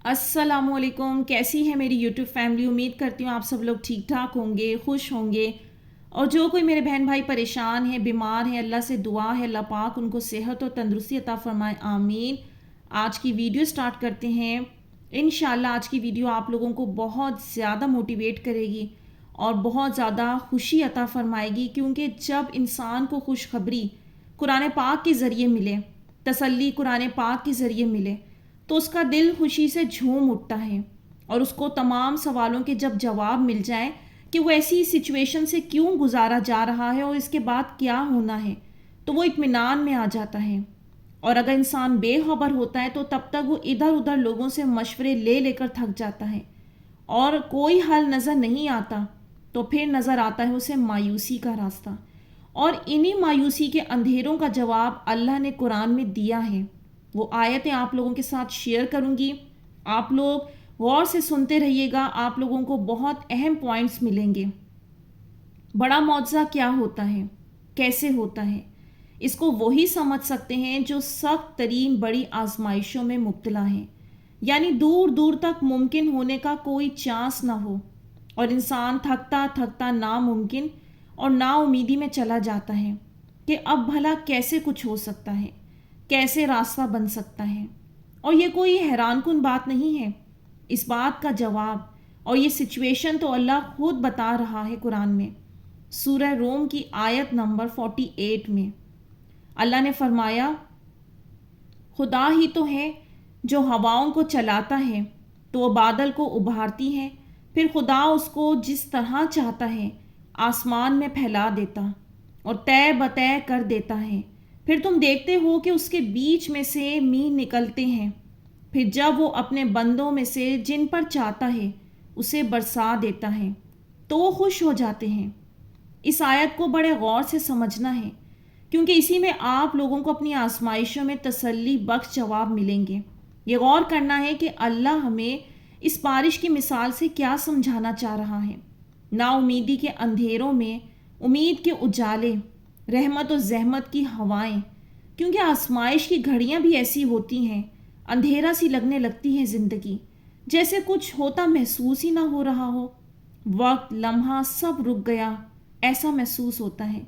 السلام علیکم، کیسی ہے میری یوٹیوب فیملی؟ امید کرتی ہوں آپ سب لوگ ٹھیک ٹھاک ہوں گے، خوش ہوں گے۔ اور جو کوئی میرے بہن بھائی پریشان ہیں، بیمار ہیں، اللہ سے دعا ہے اللہ پاک ان کو صحت اور تندرستی عطا فرمائے، آمین۔ آج کی ویڈیو سٹارٹ کرتے ہیں۔ انشاءاللہ آج کی ویڈیو آپ لوگوں کو بہت زیادہ موٹیویٹ کرے گی اور بہت زیادہ خوشی عطا فرمائے گی، کیونکہ جب انسان کو خوشخبری قرآن پاک کے ذریعے ملے، تسلی قرآن پاک کے ذریعے ملے، تو اس کا دل خوشی سے جھوم اٹھتا ہے، اور اس کو تمام سوالوں کے جب جواب مل جائیں کہ وہ ایسی سچویشن سے کیوں گزارا جا رہا ہے اور اس کے بعد کیا ہونا ہے، تو وہ اطمینان میں آ جاتا ہے۔ اور اگر انسان بے خبر ہوتا ہے تو تب تک وہ ادھر ادھر لوگوں سے مشورے لے لے کر تھک جاتا ہے، اور کوئی حل نظر نہیں آتا تو پھر نظر آتا ہے اسے مایوسی کا راستہ۔ اور انہی مایوسی کے اندھیروں کا جواب اللہ نے قرآن میں دیا ہے۔ وہ آیتیں آپ لوگوں کے ساتھ شیئر کروں گی، آپ لوگ غور سے سنتے رہیے گا، آپ لوگوں کو بہت اہم پوائنٹس ملیں گے۔ بڑا معجزہ کیا ہوتا ہے، کیسے ہوتا ہے، اس کو وہی سمجھ سکتے ہیں جو سخت ترین بڑی آزمائشوں میں مبتلا ہیں، یعنی دور دور تک ممکن ہونے کا کوئی چانس نہ ہو، اور انسان تھکتا تھکتا ناممکن اور نا امیدی میں چلا جاتا ہے کہ اب بھلا کیسے کچھ ہو سکتا ہے، کیسے راستہ بن سکتا ہے۔ اور یہ کوئی حیران کن بات نہیں ہے، اس بات کا جواب اور یہ سچویشن تو اللہ خود بتا رہا ہے قرآن میں، سورہ روم کی آیت نمبر 48 میں۔ اللہ نے فرمایا، خدا ہی تو ہے جو ہواؤں کو چلاتا ہے تو وہ بادل کو ابھارتی ہے، پھر خدا اس کو جس طرح چاہتا ہے آسمان میں پھیلا دیتا اور طے بطے کر دیتا ہے، پھر تم دیکھتے ہو کہ اس کے بیچ میں سے میںہ نکلتے ہیں، پھر جب وہ اپنے بندوں میں سے جن پر چاہتا ہے اسے برسا دیتا ہے تو وہ خوش ہو جاتے ہیں۔ اس آیت کو بڑے غور سے سمجھنا ہے، کیونکہ اسی میں آپ لوگوں کو اپنی آزمائشوں میں تسلی بخش جواب ملیں گے۔ یہ غور کرنا ہے کہ اللہ ہمیں اس بارش کی مثال سے کیا سمجھانا چاہ رہا ہے۔ نا امیدی کے اندھیروں میں امید کے اجالے، رحمت و زحمت کی ہوائیں، کیونکہ آزمائش کی گھڑیاں بھی ایسی ہوتی ہیں، اندھیرا سی لگنے لگتی ہے زندگی، جیسے کچھ ہوتا محسوس ہی نہ ہو رہا ہو، وقت لمحہ سب رک گیا ایسا محسوس ہوتا ہے۔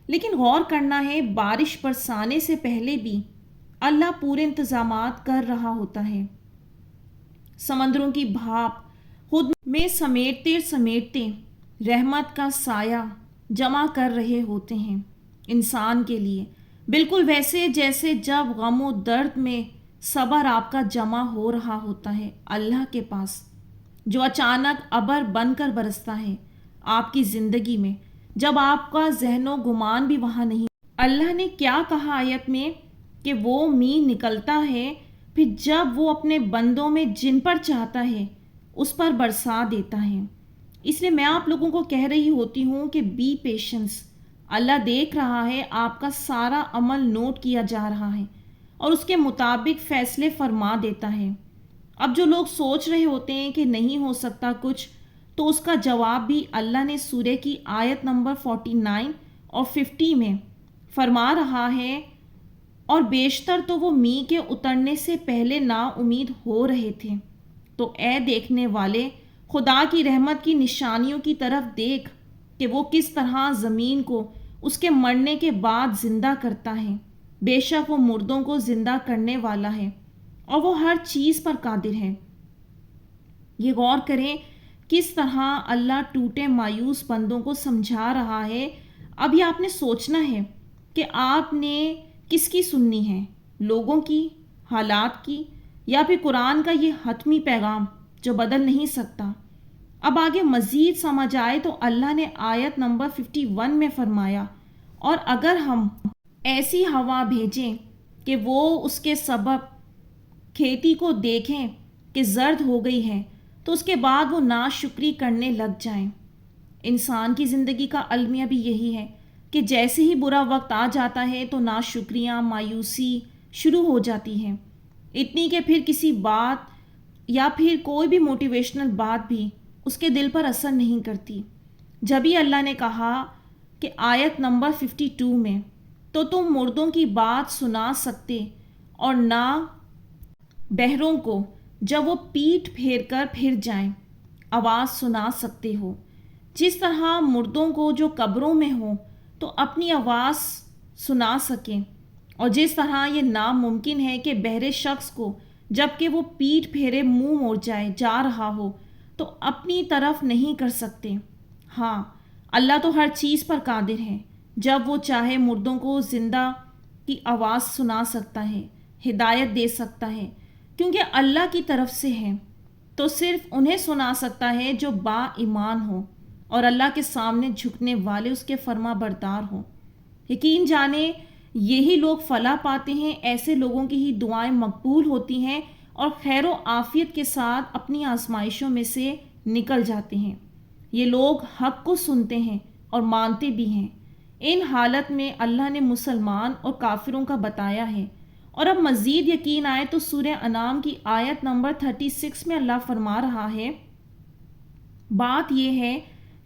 لیکن غور کرنا ہے، بارش برسانے سے پہلے بھی اللہ پورے انتظامات کر رہا ہوتا ہے۔ سمندروں کی بھاپ خود میں سمیٹتے سمیٹتے رحمت کا سایہ جمع کر رہے ہوتے ہیں انسان کے لیے، بالکل ویسے جیسے جب غم و درد میں صبر آپ کا جمع ہو رہا ہوتا ہے اللہ کے پاس، جو اچانک ابر بن کر برستا ہے آپ کی زندگی میں، جب آپ کا ذہن و گمان بھی وہاں نہیں۔ اللہ نے کیا کہا آیت میں کہ وہ میںہ نکلتا ہے، پھر جب وہ اپنے بندوں میں جن پر چاہتا ہے اس پر برسا دیتا ہے۔ اس لیے میں آپ لوگوں کو کہہ رہی ہوتی ہوں کہ بی پیشنس، اللہ دیکھ رہا ہے، آپ کا سارا عمل نوٹ کیا جا رہا ہے اور اس کے مطابق فیصلے فرما دیتا ہے۔ اب جو لوگ سوچ رہے ہوتے ہیں کہ نہیں ہو سکتا کچھ، تو اس کا جواب بھی اللہ نے سورہ کی آیت نمبر 49 اور 50 میں فرما رہا ہے، اور بیشتر تو وہ میںہ کے اترنے سے پہلے نا امید ہو رہے تھے۔ تو اے دیکھنے والے، خدا کی رحمت کی نشانیوں کی طرف دیکھ کہ وہ کس طرح زمین کو اس کے مرنے کے بعد زندہ کرتا ہے۔ بے شک وہ مردوں کو زندہ کرنے والا ہے اور وہ ہر چیز پر قادر ہے۔ یہ غور کریں کس طرح اللہ ٹوٹے مایوس بندوں کو سمجھا رہا ہے۔ اب یہ آپ نے سوچنا ہے کہ آپ نے کس کی سننی ہے، لوگوں کی، حالات کی، یا پھر قرآن کا یہ حتمی پیغام جو بدل نہیں سکتا۔ اب آگے مزید سمجھ آئے تو اللہ نے آیت نمبر 51 میں فرمایا، اور اگر ہم ایسی ہوا بھیجیں کہ وہ اس کے سبب کھیتی کو دیکھیں کہ زرد ہو گئی ہے، تو اس کے بعد وہ ناشکری کرنے لگ جائیں۔ انسان کی زندگی کا المیہ بھی یہی ہے کہ جیسے ہی برا وقت آ جاتا ہے تو ناشکریاں، مایوسی شروع ہو جاتی ہیں، اتنی کہ پھر کسی بات یا پھر کوئی بھی موٹیویشنل بات بھی اس کے دل پر اثر نہیں کرتی۔ جبھی اللہ نے کہا کہ آیت نمبر 52 میں، تو تم مردوں کی بات سنا سکتے اور نہ بہروں کو جب وہ پیٹھ پھیر کر پھر جائیں آواز سنا سکتے ہو، جس طرح مردوں کو جو قبروں میں ہوں تو اپنی آواز سنا سکیں، اور جس طرح یہ ناممکن ہے کہ بہرے شخص کو جب کہ وہ پیٹھ پھیرے منہ موڑ جائے جا رہا ہو تو اپنی طرف نہیں کر سکتے۔ ہاں، اللہ تو ہر چیز پر قادر ہے، جب وہ چاہے مردوں کو زندہ کی آواز سنا سکتا ہے، ہدایت دے سکتا ہے، کیونکہ اللہ کی طرف سے ہے تو صرف انہیں سنا سکتا ہے جو با ایمان ہو اور اللہ کے سامنے جھکنے والے اس کے فرما بردار ہوں۔ یقین جانے یہی لوگ فلاح پاتے ہیں، ایسے لوگوں کی ہی دعائیں مقبول ہوتی ہیں اور خیر و عافیت کے ساتھ اپنی آزمائشوں میں سے نکل جاتے ہیں۔ یہ لوگ حق کو سنتے ہیں اور مانتے بھی ہیں۔ ان حالت میں اللہ نے مسلمان اور کافروں کا بتایا ہے، اور اب مزید یقین آئے تو سورہ انعام کی آیت نمبر 36 میں اللہ فرما رہا ہے، بات یہ ہے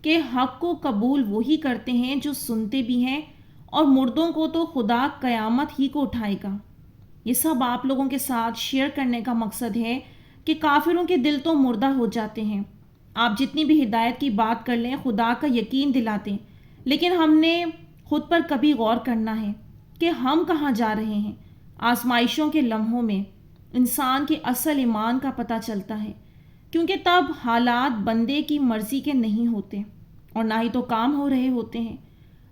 کہ حق کو قبول وہی کرتے ہیں جو سنتے بھی ہیں، اور مردوں کو تو خدا قیامت ہی کو اٹھائے گا۔ یہ سب آپ لوگوں کے ساتھ شیئر کرنے کا مقصد ہے کہ کافروں کے دل تو مردہ ہو جاتے ہیں، آپ جتنی بھی ہدایت کی بات کر لیں، خدا کا یقین دلاتے، لیکن ہم نے خود پر کبھی غور کرنا ہے کہ ہم کہاں جا رہے ہیں۔ آزمائشوں کے لمحوں میں انسان کے اصل ایمان کا پتہ چلتا ہے، کیونکہ تب حالات بندے کی مرضی کے نہیں ہوتے اور نہ ہی تو کام ہو رہے ہوتے ہیں۔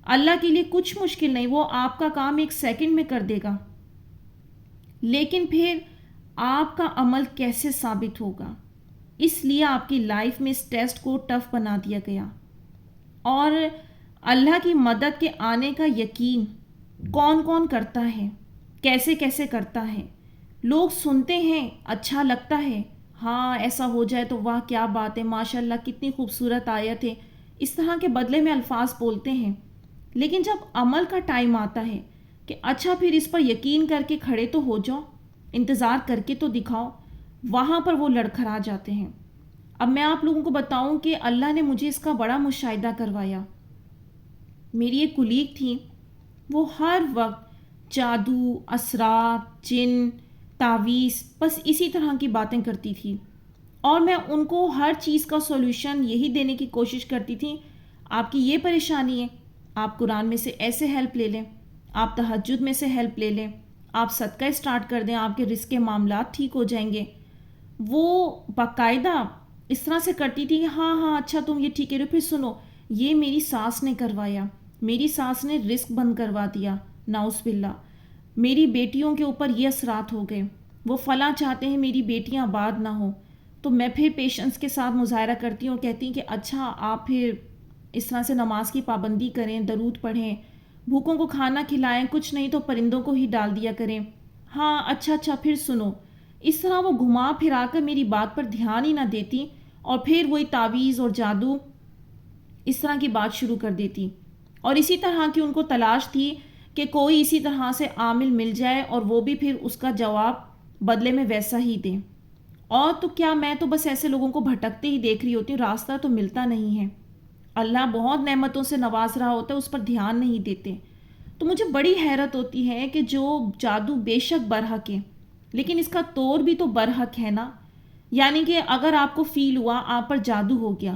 اللہ کے لیے کچھ مشکل نہیں، وہ آپ کا کام 1 سیکنڈ میں کر دے گا، لیکن پھر آپ کا عمل کیسے ثابت ہوگا؟ اس لیے آپ کی لائف میں اس ٹیسٹ کو ٹف بنا دیا گیا۔ اور اللہ کی مدد کے آنے کا یقین کون کون کرتا ہے، کیسے کیسے کرتا ہے؟ لوگ سنتے ہیں، اچھا لگتا ہے، ہاں ایسا ہو جائے تو واہ کیا بات ہے، ماشاءاللہ کتنی خوبصورت آیت ہے، اس طرح کے بدلے میں الفاظ بولتے ہیں، لیکن جب عمل کا ٹائم آتا ہے کہ اچھا پھر اس پر یقین کر کے کھڑے تو ہو جاؤ، انتظار کر کے تو دکھاؤ، وہاں پر وہ لڑکھڑا جاتے ہیں۔ اب میں آپ لوگوں کو بتاؤں کہ اللہ نے مجھے اس کا بڑا مشاہدہ کروایا۔ میری ایک کولیگ تھی، وہ ہر وقت جادو، اسرار، جن، تعویذ، بس اسی طرح کی باتیں کرتی تھی، اور میں ان کو ہر چیز کا سولوشن یہی دینے کی کوشش کرتی تھی، آپ کی یہ پریشانی ہے، آپ قرآن میں سے ایسے ہیلپ لے لیں، آپ تہجد میں سے ہیلپ لے لیں، آپ صدقہ اسٹارٹ کر دیں، آپ کے رزق کے معاملات ٹھیک ہو جائیں گے۔ وہ باقاعدہ اس طرح سے کرتی تھی کہ ہاں ہاں اچھا تم یہ ٹھیک ہے، پھر سنو یہ میری ساس نے کروایا، میری ساس نے رزق بند کروا دیا، نعوذ باللہ، میری بیٹیوں کے اوپر یہ اثرات ہو گئے، وہ فلاں چاہتے ہیں میری بیٹیاں آباد نہ ہوں۔ تو میں پھر پیشنس کے ساتھ مظاہرہ کرتی ہوں اور کہتی ہوں کہ اچھا آپ پھر اس طرح سے نماز کی پابندی کریں، درود پڑھیں، بھوکوں کو کھانا کھلائیں، کچھ نہیں تو پرندوں کو ہی ڈال دیا کریں، ہاں اچھا پھر سنو۔ اس طرح وہ گھما پھرا کر میری بات پر دھیان ہی نہ دیتی، اور پھر وہی تعویذ اور جادو اس طرح کی بات شروع کر دیتی، اور اسی طرح کی ان کو تلاش تھی کہ کوئی اسی طرح سے عامل مل جائے اور وہ بھی پھر اس کا جواب بدلے میں ویسا ہی دے۔ اور تو کیا، میں تو بس ایسے لوگوں کو بھٹکتے ہی دیکھ رہی ہوتی ہوں، راستہ تو ملتا نہیں ہے، اللہ بہت نعمتوں سے نواز رہا ہوتا ہے، اس پر دھیان نہیں دیتے۔ تو مجھے بڑی حیرت ہوتی ہے کہ جو جادو بے شک برحق ہے، لیکن اس کا طور بھی تو برحق ہے نا، یعنی کہ اگر آپ کو فیل ہوا آپ پر جادو ہو گیا،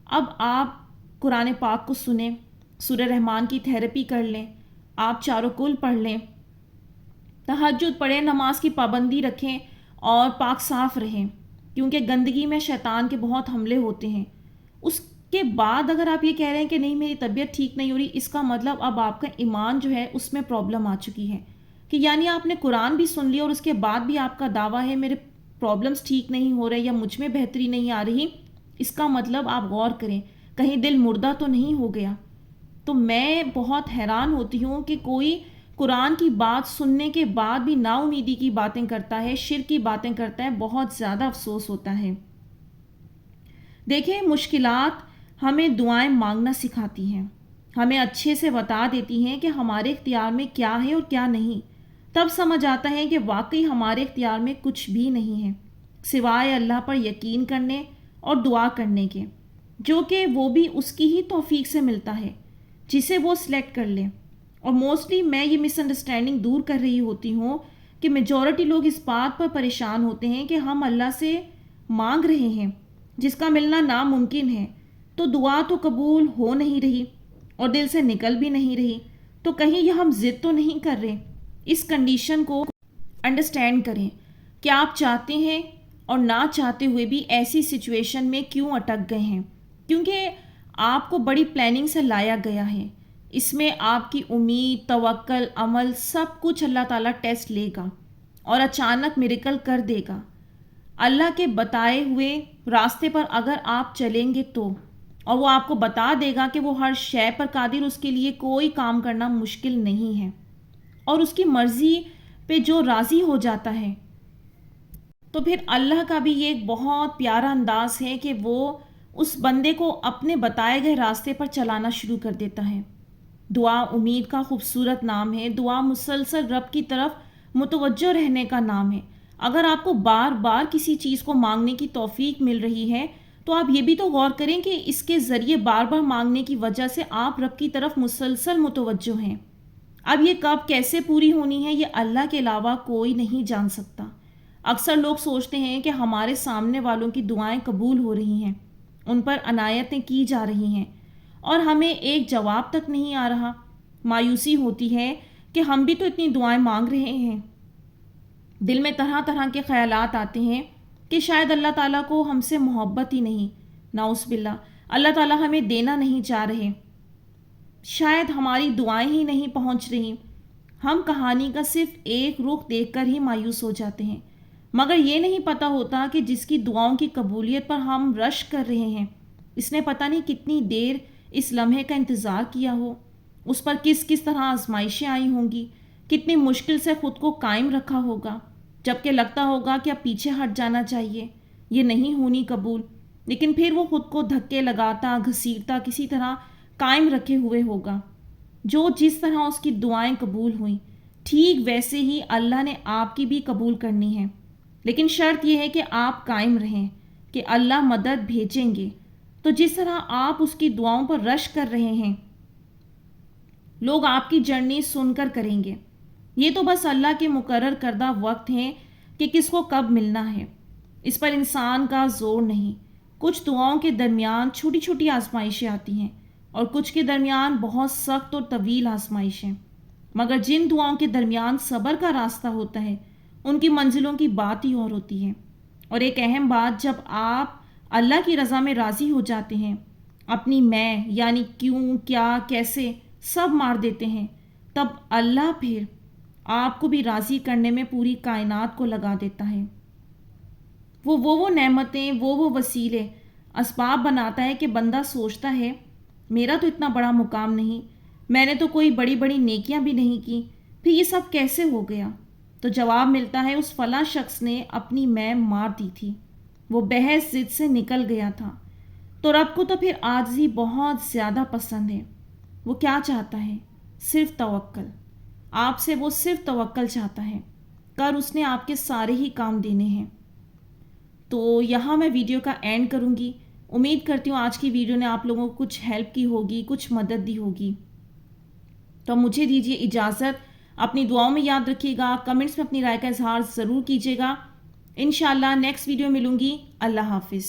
اب آپ قرآن پاک کو سنیں، سورہ رحمان کی تھیراپی کر لیں، آپ چاروں کل پڑھ لیں، تہجد پڑھیں، نماز کی پابندی رکھیں اور پاک صاف رہیں، کیونکہ گندگی میں شیطان کے بہت حملے ہوتے ہیں۔ اس کے بعد اگر آپ یہ کہہ رہے ہیں کہ نہیں میری طبیعت ٹھیک نہیں ہو رہی، اس کا مطلب اب آپ کا ایمان جو ہے اس میں پرابلم آ چکی ہے، کہ یعنی آپ نے قرآن بھی سن لیا اور اس کے بعد بھی آپ کا دعویٰ ہے میرے پرابلمس ٹھیک نہیں ہو رہے یا مجھ میں بہتری نہیں آ رہی، اس کا مطلب آپ غور کریں کہیں دل مردہ تو نہیں ہو گیا۔ تو میں بہت حیران ہوتی ہوں کہ کوئی قرآن کی بات سننے کے بعد بھی نا امیدی کی باتیں کرتا ہے، شرک کی باتیں کرتا ہے، بہت زیادہ افسوس ہوتا ہے۔ دیکھیں، مشکلات ہمیں دعائیں مانگنا سکھاتی ہیں، ہمیں اچھے سے بتا دیتی ہیں کہ ہمارے اختیار میں کیا ہے اور کیا نہیں، تب سمجھ آتا ہے کہ واقعی ہمارے اختیار میں کچھ بھی نہیں ہے سوائے اللہ پر یقین کرنے اور دعا کرنے کے، جو کہ وہ بھی اس کی ہی توفیق سے ملتا ہے جسے وہ سلیکٹ کر لے۔ اور موسٹلی میں یہ مس انڈرسٹینڈنگ دور کر رہی ہوتی ہوں کہ میجورٹی لوگ اس بات پر پریشان ہوتے ہیں کہ ہم اللہ سے مانگ رہے ہیں جس کا ملنا ناممکن ہے، تو دعا تو قبول ہو نہیں رہی اور دل سے نکل بھی نہیں رہی، تو کہیں یہ ہم ضد تو نہیں کر رہے؟ اس کنڈیشن کو انڈرسٹینڈ کریں کہ آپ چاہتے ہیں اور نہ چاہتے ہوئے بھی ایسی سچویشن میں کیوں اٹک گئے ہیں، کیونکہ آپ کو بڑی پلاننگ سے لایا گیا ہے۔ اس میں آپ کی امید، توکل، عمل سب کچھ اللہ تعالیٰ ٹیسٹ لے گا اور اچانک میریکل کر دے گا۔ اللہ کے بتائے ہوئے راستے پر اگر آپ چلیں گے تو، اور وہ آپ کو بتا دے گا کہ وہ ہر شے پر قادر، اس کے لیے کوئی کام کرنا مشکل نہیں ہے، اور اس کی مرضی پہ جو راضی ہو جاتا ہے، تو پھر اللہ کا بھی یہ ایک بہت پیارا انداز ہے کہ وہ اس بندے کو اپنے بتائے گئے راستے پر چلانا شروع کر دیتا ہے۔ دعا امید کا خوبصورت نام ہے۔ دعا مسلسل رب کی طرف متوجہ رہنے کا نام ہے۔ اگر آپ کو بار بار کسی چیز کو مانگنے کی توفیق مل رہی ہے تو آپ یہ بھی تو غور کریں کہ اس کے ذریعے بار بار مانگنے کی وجہ سے آپ رب کی طرف مسلسل متوجہ ہیں۔ اب یہ کب کیسے پوری ہونی ہے یہ اللہ کے علاوہ کوئی نہیں جان سکتا۔ اکثر لوگ سوچتے ہیں کہ ہمارے سامنے والوں کی دعائیں قبول ہو رہی ہیں، ان پر عنایتیں کی جا رہی ہیں، اور ہمیں ایک جواب تک نہیں آ رہا۔ مایوسی ہوتی ہے کہ ہم بھی تو اتنی دعائیں مانگ رہے ہیں۔ دل میں طرح طرح کے خیالات آتے ہیں کہ شاید اللہ تعالیٰ کو ہم سے محبت ہی نہیں، نعوذ باللہ، اللہ تعالیٰ ہمیں دینا نہیں چاہ رہے، شاید ہماری دعائیں ہی نہیں پہنچ رہی۔ ہم کہانی کا صرف ایک رخ دیکھ کر ہی مایوس ہو جاتے ہیں، مگر یہ نہیں پتہ ہوتا کہ جس کی دعاؤں کی قبولیت پر ہم رش کر رہے ہیں، اس نے پتہ نہیں کتنی دیر اس لمحے کا انتظار کیا ہو، اس پر کس کس طرح آزمائشیں آئی ہوں گی، کتنی مشکل سے خود کو قائم رکھا ہوگا، جبکہ لگتا ہوگا کہ اب پیچھے ہٹ جانا چاہیے، یہ نہیں ہونی قبول، لیکن پھر وہ خود کو دھکے لگاتا، گھسیٹتا کسی طرح قائم رکھے ہوئے ہوگا۔ جو جس طرح اس کی دعائیں قبول ہوئیں، ٹھیک ویسے ہی اللہ نے آپ کی بھی قبول کرنی ہے، لیکن شرط یہ ہے کہ آپ قائم رہیں کہ اللہ مدد بھیجیں گے۔ تو جس طرح آپ اس کی دعاؤں پر رش کر رہے ہیں، لوگ آپ کی جرنی سن کر کریں گے۔ یہ تو بس اللہ کے مقرر کردہ وقت ہیں کہ کس کو کب ملنا ہے، اس پر انسان کا زور نہیں۔ کچھ دعاؤں کے درمیان چھوٹی چھوٹی آزمائشیں آتی ہیں اور کچھ کے درمیان بہت سخت اور طویل آزمائشیں، مگر جن دعاؤں کے درمیان صبر کا راستہ ہوتا ہے ان کی منزلوں کی بات ہی اور ہوتی ہے۔ اور ایک اہم بات، جب آپ اللہ کی رضا میں راضی ہو جاتے ہیں، اپنی میں یعنی کیوں، کیا، کیسے سب مار دیتے ہیں، تب اللہ پھر آپ کو بھی راضی کرنے میں پوری کائنات کو لگا دیتا ہے۔ وہ نعمتیں، وہ وسیلے، اسباب بناتا ہے کہ بندہ سوچتا ہے میرا تو اتنا بڑا مقام نہیں، میں نے تو کوئی بڑی بڑی نیکیاں بھی نہیں کی، پھر یہ سب کیسے ہو گیا؟ تو جواب ملتا ہے اس فلاں شخص نے اپنی میں مار دی تھی، وہ بحث ضد سے نکل گیا تھا۔ تو رب کو تو پھر عاجزی بہت زیادہ پسند ہے۔ وہ کیا چاہتا ہے؟ صرف توکل۔ آپ سے وہ صرف توکل چاہتا ہے، کر اس نے آپ کے سارے ہی کام دینے ہیں۔ تو یہاں میں ویڈیو کا اینڈ کروں گی۔ امید کرتی ہوں آج کی ویڈیو نے آپ لوگوں کو کچھ ہیلپ کی ہوگی، کچھ مدد دی ہوگی۔ تو مجھے دیجیے اجازت، اپنی دعاؤں میں یاد رکھیے گا، کمنٹس میں اپنی رائے کا اظہار ضرور کیجیے گا۔ انشاءاللہ نیکسٹ ویڈیو ملوں گی۔ اللہ حافظ۔